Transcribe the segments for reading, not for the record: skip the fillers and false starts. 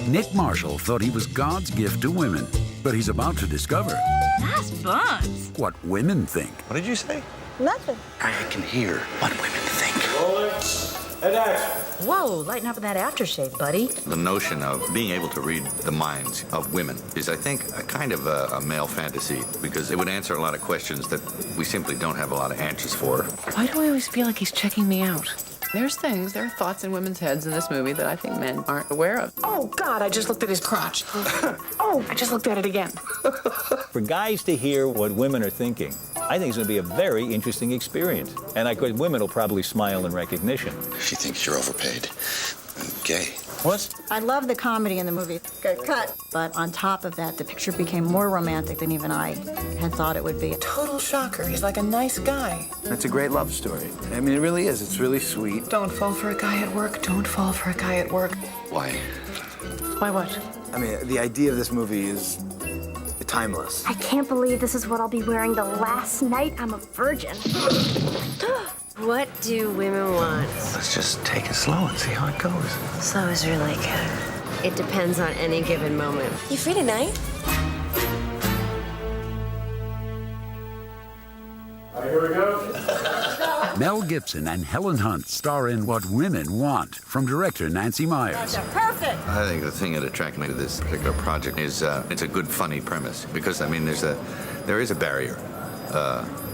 Nick Marshall thought he was God's gift to women, but he's about to discover Nice buns. what women think. What did you say? Nothing. I can hear what women think. Whoa, lighten up with that aftershave, buddy. The notion of being able to read the minds of women is, I think, a kind of a male fantasy, because it would answer a lot of questions that we simply don't have a lot of answers for. Why do I always feel like he's checking me out? There are thoughts in women's heads in this movie that I think men aren't aware of. Oh, God, I just looked at his crotch. Oh, I just looked at it again. For guys to hear what women are thinking, I think it's going to be a very interesting experience. And women will probably smile in recognition. She thinks you're overpaid. Gay. What? I love the comedy in the movie. Good cut. But on top of that, the picture became more romantic than even I had thought it would be. Total shocker. He's like a nice guy. It's a great love story. I mean, it really is. It's really sweet. Don't fall for a guy at work. Don't fall for a guy at work. Why? Why what? I mean, the idea of this movie is timeless. I can't believe this is what I'll be wearing the last night I'm a virgin. What do women want? Let's just take it slow and see how it goes. Slow is really good. It depends on any given moment. You free tonight? Mel Gibson and Helen Hunt star in What Women Want from director Nancy Myers. Perfect. I think the thing that attracted me to this particular project is it's a good, funny premise. Because, I mean, there is a barrier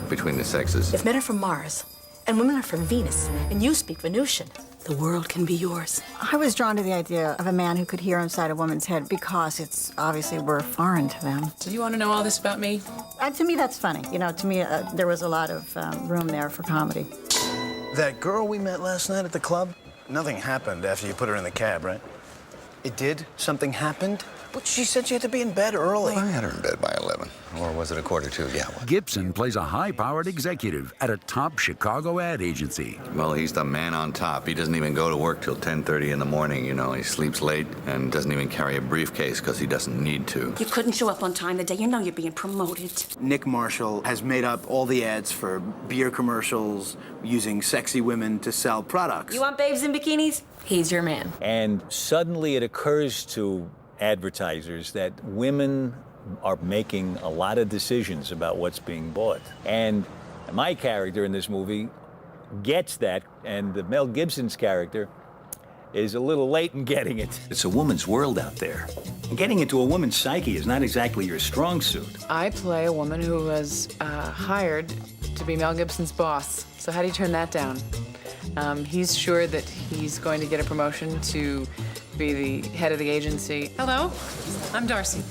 between the sexes. If men are from Mars and women are from Venus and you speak Venusian, the world can be yours. I was drawn to the idea of a man who could hear inside a woman's head because it's obviously we're foreign to them. Do you want to know all this about me? To me, that's funny. You know, to me, there was a lot of room there for comedy. That girl we met last night at the club, nothing happened after you put her in the cab, right? It did? Something happened? But she said she had to be in bed early. I had her in bed by 11. Or was it a quarter to? Yeah. Gibson plays a high-powered executive at a top Chicago ad agency. Well, he's the man on top. He doesn't even go to work till 10:30 in the morning, you know. He sleeps late and doesn't even carry a briefcase because he doesn't need to. You couldn't show up on time the day you know you're being promoted. Nick Marshall has made up all the ads for beer commercials using sexy women to sell products. You want babes in bikinis? He's your man. And suddenly it occurs to advertisers that women are making a lot of decisions about what's being bought. And my character in this movie gets that, and the Mel Gibson's character is a little late in getting it. It's a woman's world out there. And getting into a woman's psyche is not exactly your strong suit. I play a woman who was hired to be Mel Gibson's boss. So how do you turn that down? He's sure that he's going to get a promotion to be the head of the agency. Hello, I'm Darcy.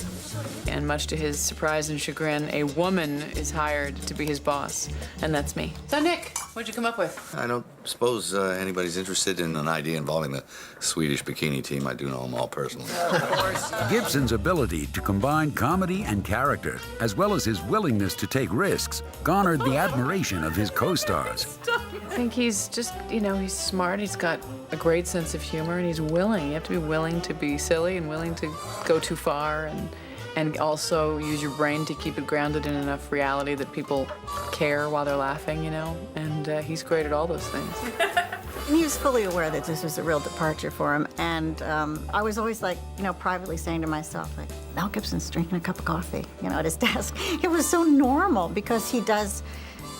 And much to his surprise and chagrin, a woman is hired to be his boss, and that's me. So, Nick, what'd you come up with? I don't suppose anybody's interested in an idea involving the Swedish bikini team. I do know them all personally. Of course. Gibson's ability to combine comedy and character, as well as his willingness to take risks, garnered the admiration of his co-stars. I think he's just, he's smart. He's got a great sense of humor, and he's willing. You have to be willing to be silly and willing to go too far, and also use your brain to keep it grounded in enough reality that people care while they're laughing, and he's great at all those things. And he was fully aware that this was a real departure for him. And I was always privately saying to myself, Mel Gibson's drinking a cup of coffee, at his desk. It was so normal because he does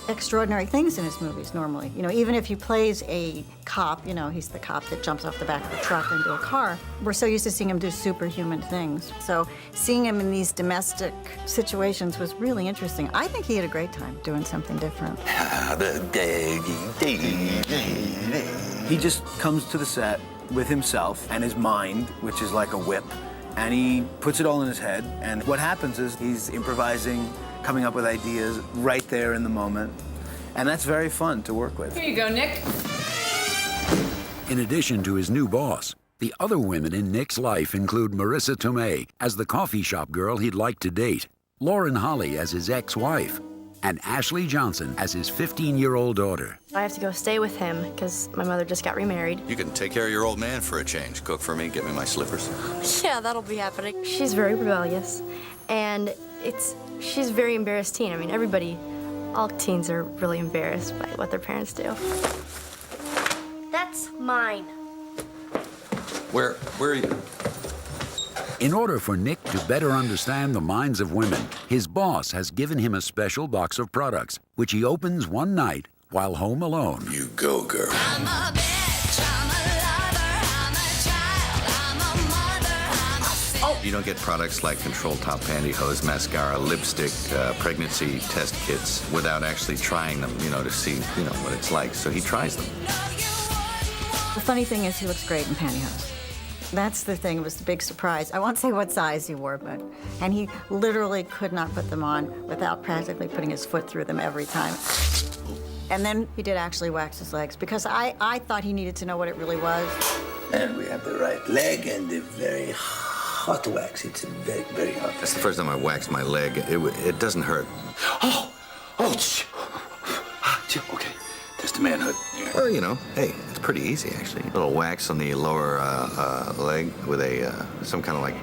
extraordinary things in his movies normally. Even if he plays a cop, he's the cop that jumps off the back of the truck into a car. We're so used to seeing him do superhuman things. So seeing him in these domestic situations was really interesting. I think he had a great time doing something different. He just comes to the set with himself and his mind, which is like a whip, and he puts it all in his head. And what happens is he's improvising, coming up with ideas right there in the moment. And that's very fun to work with. Here you go, Nick. In addition to his new boss, the other women in Nick's life include Marissa Tomei as the coffee shop girl he'd like to date, Lauren Holly as his ex-wife, and Ashley Johnson as his 15-year-old daughter. I have to go stay with him because my mother just got remarried. You can take care of your old man for a change. Cook for me, get me my slippers. Yeah, that'll be happening. She's very rebellious, and she's a very embarrassed teen. I mean, all teens are really embarrassed by what their parents do. That's mine. Where are you? In order for Nick to better understand the minds of women, his boss has given him a special box of products, which he opens one night while home alone. You go, girl. I'm a bitch, I'm a lover, I'm a child, I'm a mother, I'm a sister. You don't get products like control top pantyhose, mascara, lipstick, pregnancy test kits without actually trying them, to see, what it's like. So he tries them. The funny thing is he looks great in pantyhose. That's the thing, it was the big surprise. I won't say what size he wore, and he literally could not put them on without practically putting his foot through them every time. And then he did actually wax his legs because I thought he needed to know what it really was. And we have the right leg and the very hot wax. It's very, very hot. That's the first time I waxed my leg. It doesn't hurt. Okay. Just a manhood. Well, hey, it's pretty easy, actually. A little wax on the lower leg with some kind of like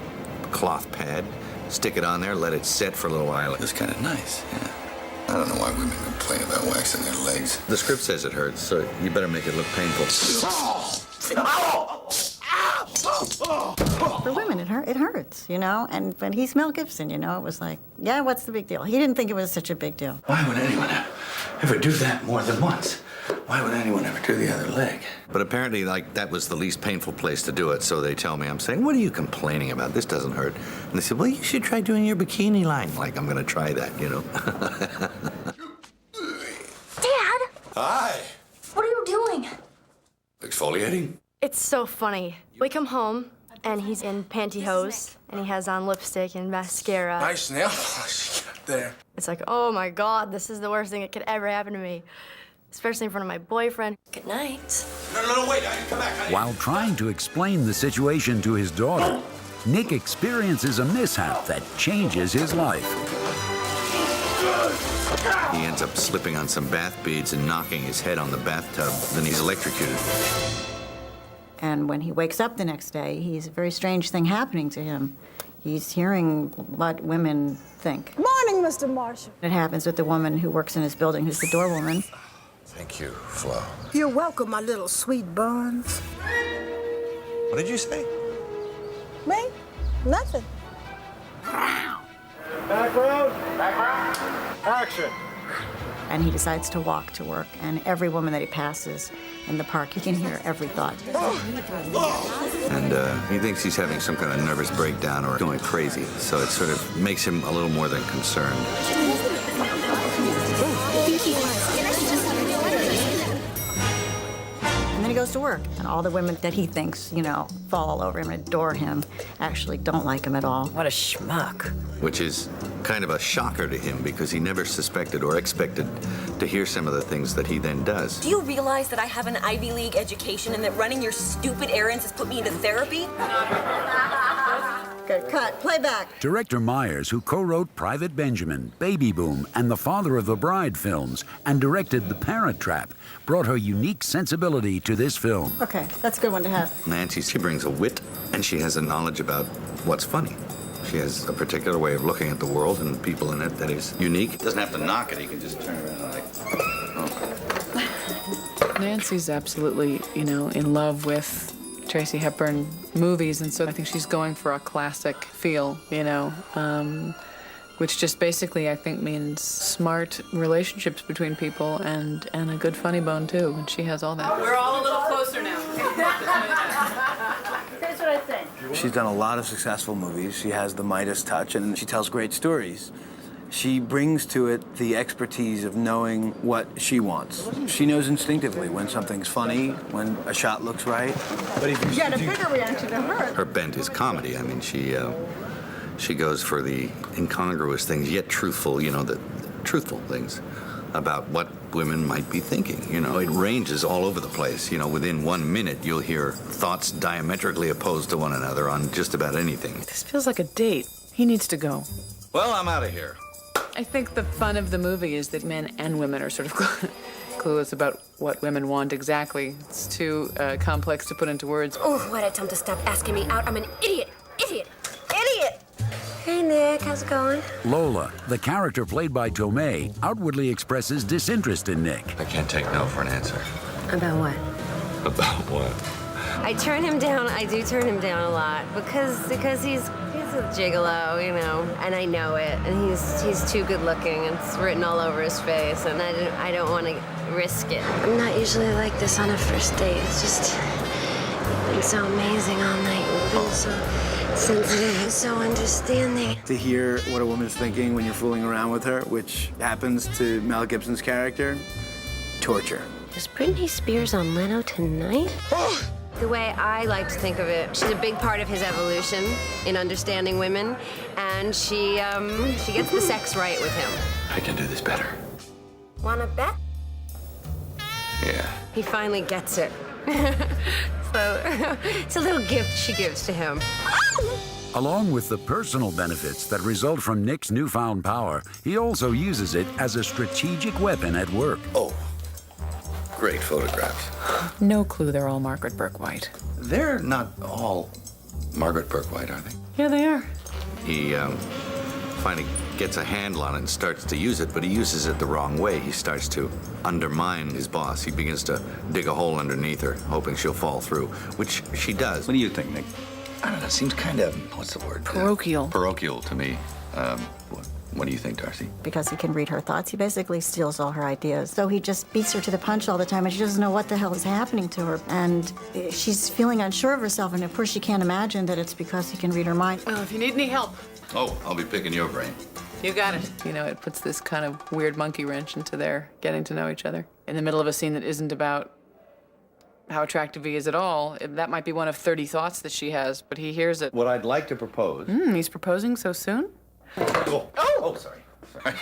cloth pad. Stick it on there, let it set for a little while. It's kind of nice, yeah. I don't know why women complain about waxing their legs. The script says it hurts, so you better make it look painful. For women, it hurts, And when he's Mel Gibson, it was like, yeah, what's the big deal? He didn't think it was such a big deal. Why would anyone ever do that more than once? Why would anyone ever do the other leg? But apparently, that was the least painful place to do it, so they tell me, I'm saying, what are you complaining about? This doesn't hurt. And they said, well, you should try doing your bikini line. Like, I'm going to try that, Dad, Hi. what are you doing? Exfoliating? It's so funny. We come home, and he's in pantyhose, and he has on lipstick and mascara. Nice nail polish you got there. It's like, oh my God, this is the worst thing that could ever happen to me. Especially in front of my boyfriend. Good night. No, wait, I come back. While trying to explain the situation to his daughter, Nick experiences a mishap that changes his life. He ends up slipping on some bath beads and knocking his head on the bathtub. Then he's electrocuted. And when he wakes up the next day, he's a very strange thing happening to him. He's hearing what women think. Morning, Mr. Marshall. It happens with the woman who works in his building, who's the doorwoman. Thank you, Flo. You're welcome, my little sweet buns. What did you say? Me? Nothing. Background. Action. And he decides to walk to work, and every woman that he passes in the park, he can hear every thought. And he thinks he's having some kind of nervous breakdown or going crazy. So it sort of makes him a little more than concerned. And then he goes to work, and all the women that he thinks, fall all over him and adore him, actually don't like him at all. What a schmuck. Which is kind of a shocker to him because he never suspected or expected to hear some of the things that he then does. Do you realize that I have an Ivy League education and that running your stupid errands has put me into therapy? Good, cut, playback. Director Myers, who co-wrote Private Benjamin, Baby Boom, and The Father of the Bride films, and directed The Parent Trap, brought her unique sensibility to this film. Okay, that's a good one to have. Nancy, she brings a wit, and she has a knowledge about what's funny. She has a particular way of looking at the world and people in it that is unique. He doesn't have to knock it, he can just turn around and Nancy's absolutely, in love with Tracy Hepburn movies, and so I think she's going for a classic feel, which just basically, I think, means smart relationships between people and a good funny bone, too, and she has all that. We're all a little closer now. Here's what I think. She's done a lot of successful movies. She has the Midas touch, and she tells great stories. She brings to it the expertise of knowing what she wants. She knows instinctively when something's funny, when a shot looks right. But if You had a bigger reaction to her. her bent is comedy. I mean, she goes for the incongruous things, yet truthful, the truthful things about what women might be thinking. It ranges all over the place. Within 1 minute, you'll hear thoughts diametrically opposed to one another on just about anything. This feels like a date. He needs to go. Well, I'm out of here. I think the fun of the movie is that men and women are sort of clueless about what women want exactly. It's too complex to put into words. Oh, why'd I tell him to stop asking me out? I'm an idiot. Idiot! Hey, Nick, how's it going? Lola, the character played by Tomei, outwardly expresses disinterest in Nick. I can't take no for an answer. About what? About what? I turn him down. I do turn him down a lot because he's a gigolo, you know, and I know it. And he's too good looking, and it's written all over his face, and I don't want to risk it. I'm not usually like this on a first date. It's just you've been so amazing all night. You've been so sensitive and so understanding. To hear what a woman's thinking when you're fooling around with her, which happens to Mel Gibson's character, torture. Is Britney Spears on Leno tonight? The way I like to think of it, she's a big part of his evolution in understanding women, and she gets the sex right with him. I can do this better. Wanna bet? Yeah. He finally gets it. So it's a little gift she gives to him. Along with the personal benefits that result from Nick's newfound power, he also uses it as a strategic weapon at work. Oh, great photographs. No clue they're all Margaret Burke White. They're not all Margaret Burke White, are they? Yeah, they are. He finally gets a handle on it and starts to use it, but he uses it the wrong way. He starts to undermine his boss. He begins to dig a hole underneath her, hoping she'll fall through, which she does. What do you think, Nick? I don't know, it seems kind of, what's the word? Parochial. Parochial to me. What do you think, Darcy? Because he can read her thoughts, he basically steals all her ideas. So he just beats her to the punch all the time, and she doesn't know what the hell is happening to her. And she's feeling unsure of herself, and of course she can't imagine that it's because he can read her mind. Well, if you need any help, Oh, I'll be picking your brain. you got it. You know, it puts this kind of weird monkey wrench into their getting to know each other. In the middle of a scene that isn't about how attractive he is at all, that might be one of 30 thoughts that she has, but he hears it. What I'd like to propose. He's proposing so soon? Sorry.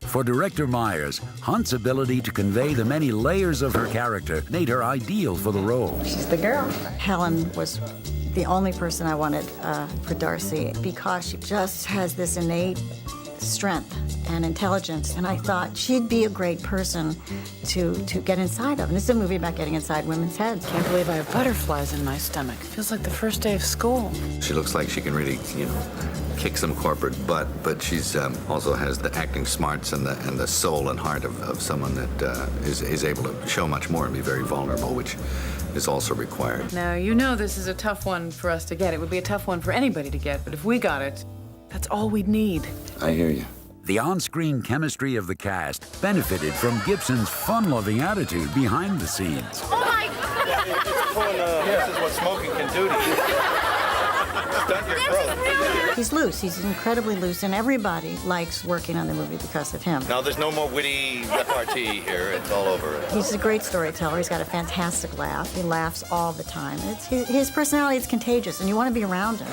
For director Myers, Hunt's ability to convey the many layers of her character made her ideal for the role. She's the girl. Helen was the only person I wanted for Darcy because she just has this innate strength and intelligence, and I thought she'd be a great person to get inside of. And this is a movie about getting inside women's heads. Can't believe I have butterflies in my stomach. Feels like the first day of school. She looks like she can really, kick some corporate butt, but she's also has the acting smarts and the soul and heart of someone that is able to show much more and be very vulnerable, which is also required. Now, you know this is a tough one for us to get. It would be a tough one for anybody to get, but if we got it, that's all we'd need. I hear you. The on-screen chemistry of the cast benefited from Gibson's fun-loving attitude behind the scenes. Oh my This is what smoking can do to you. Stunt your throat. He's loose. He's incredibly loose, and everybody likes working on the movie because of him. Now, there's no more witty repartee here. It's all over. He's a great storyteller. He's got a fantastic laugh. He laughs all the time. His personality is contagious, and you want to be around him.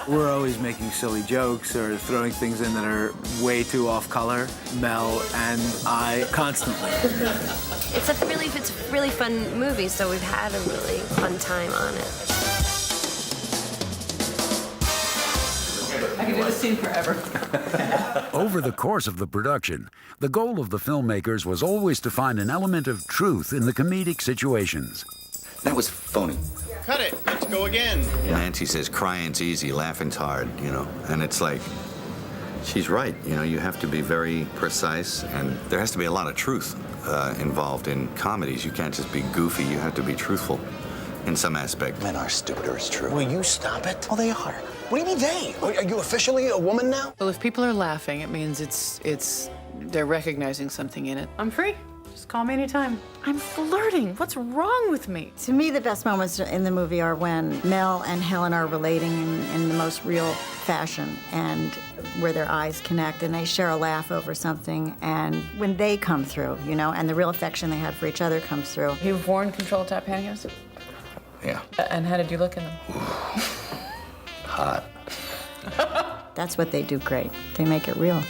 We're always making silly jokes or throwing things in that are way too off color. Mel and I constantly. It's a really fun movie, so we've had a really fun time on it. I could do this scene forever. Over the course of the production, the goal of the filmmakers was always to find an element of truth in the comedic situations. That was phony. Cut it. Let's go again. Nancy says crying's easy, laughing's hard, and it's like, she's right. You have to be very precise, and there has to be a lot of truth involved in comedies. You can't just be goofy. You have to be truthful in some aspect. Men are stupider, it's true. Will you stop it? Oh, they are. What do you mean they? Are you officially a woman now? Well, if people are laughing, it means they're recognizing something in it. I'm free. Just call me anytime. I'm flirting. What's wrong with me? To me, the best moments in the movie are when Mel and Helen are relating in the most real fashion, and where their eyes connect and they share a laugh over something, and when they come through, and the real affection they had for each other comes through. You've worn control-top pantyhose? Yeah. And how did you look in them? Hot. That's what they do great. They make it real.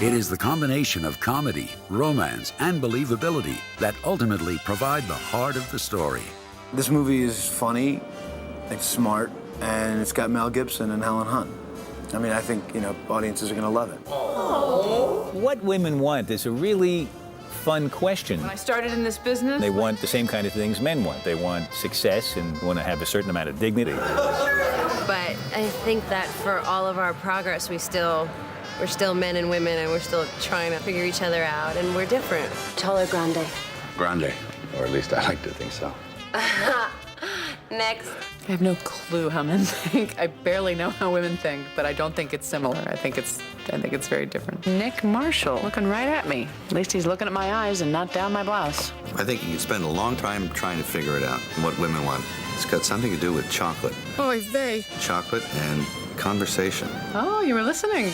It is the combination of comedy, romance, and believability that ultimately provide the heart of the story. This movie is funny, it's smart, and it's got Mel Gibson and Helen Hunt. I mean, I think, audiences are going to love it. What women want is a really fun question. When I started in this business, They want the same kind of things men want. They want success and want to have a certain amount of dignity. But I think that for all of our progress, we're still men and women, and we're still trying to figure each other out, and we're different. Taller grande. Grande. Or at least I like to think so. Next. I have no clue how men think. I barely know how women think, but I don't think it's similar. I think it's very different. Nick Marshall, looking right at me. At least he's looking at my eyes and not down my blouse. I think you can spend a long time trying to figure it out, what women want. It's got something to do with chocolate. Oy vey. Chocolate and conversation. Oh, you were listening.